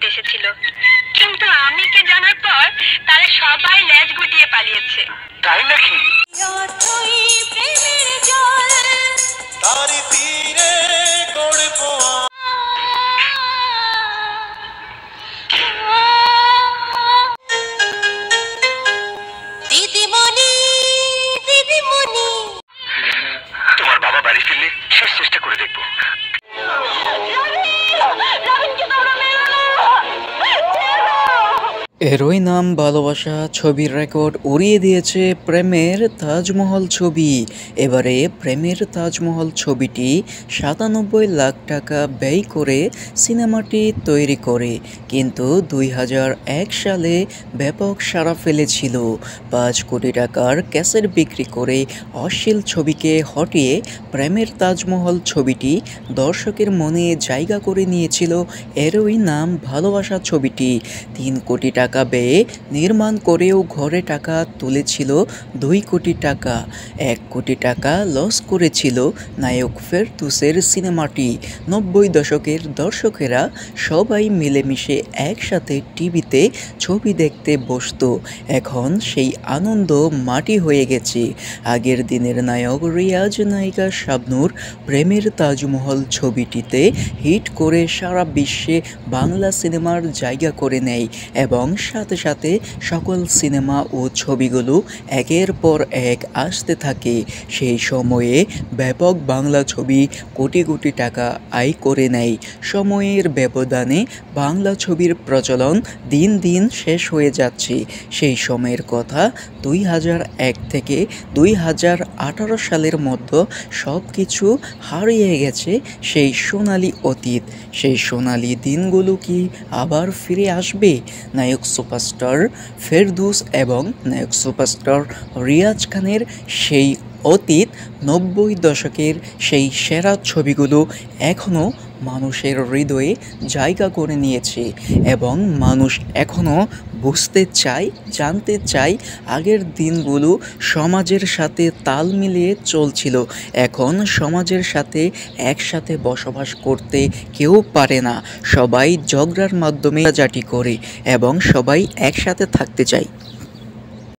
করতে এসেছিল, কিন্তু আমিকে জানার পর তারা সবাই লেজ গুটিয়ে পালিয়েছে। তাই নাকি? তোমার বাবা বাড়ি ফিরলে শেষ চেষ্টা করে দেখবো। এরই নাম ভালোবাসা ছবির রেকর্ড উড়িয়ে দিয়েছে প্রেমের তাজমহল ছবি। এবারে প্রেমের তাজমহল ছবিটি ৯৭ লাখ টাকা ব্যয় করে সিনেমাটি তৈরি করে, কিন্তু ২০০১ সালে ব্যাপক সাড়া ফেলেছিল। ৫ কোটি টাকার ক্যাসেট বিক্রি করে অশ্লীল ছবিকে হটিয়ে প্রেমের তাজমহল ছবিটি দর্শকের মনে জায়গা করে নিয়েছিল। এরই নাম ভালোবাসা ছবিটি ৩ কোটি টাকা ব্যয়ে নির্মাণ করেও ঘরে টাকা তুলেছিল ২ কোটি টাকা। ১ কোটি টাকা লস করেছিল নায়ক ফেরদৌসের সিনেমাটি। ৯০ দশকের দর্শকেরা সবাই মিলেমিশে একসাথে টিভিতে ছবি দেখতে বসত। এখন সেই আনন্দ মাটি হয়ে গেছে। আগের দিনের নায়ক রিয়াজ, নায়িকা শাবনূর প্রেমের তাজমহল ছবিটিতে হিট করে সারা বিশ্বে বাংলা সিনেমার জায়গা করে নেয় এবং সাথে সাথে সকল সিনেমা ও ছবিগুলো একের পর এক আসতে থাকে। সেই সময়ে ব্যাপক বাংলা ছবি কোটি কোটি টাকা আয় করে নেয়। সময়ের ব্যবধানে বাংলা ছবির প্রচলন দিন দিন শেষ হয়ে যাচ্ছে। সেই সময়ের কথা ২০০১ থেকে ২০১৮ সালের মধ্যে সব কিছু হারিয়ে গেছে সেই সোনালি অতীত। সেই সোনালি দিনগুলো কি আবার ফিরে আসবে? নায়ক সুপারস্টার ফেরদৌস এবং নায়ক সুপারস্টার রিয়াজ খানের সেই অতীত ৯০ দশকের সেই সেরা ছবিগুলো এখনও মানুষের হৃদয়ে জায়গা করে নিয়েছে এবং মানুষ এখনও বুঝতে চায়, জানতে চায় আগের দিনগুলো সমাজের সাথে তাল মিলিয়ে চলছিল। এখন সমাজের সাথে একসাথে বসবাস করতে কেউ পারে না। সবাই ঝগড়ার মাধ্যমে জাটি করে এবং সবাই একসাথে থাকতে চায়।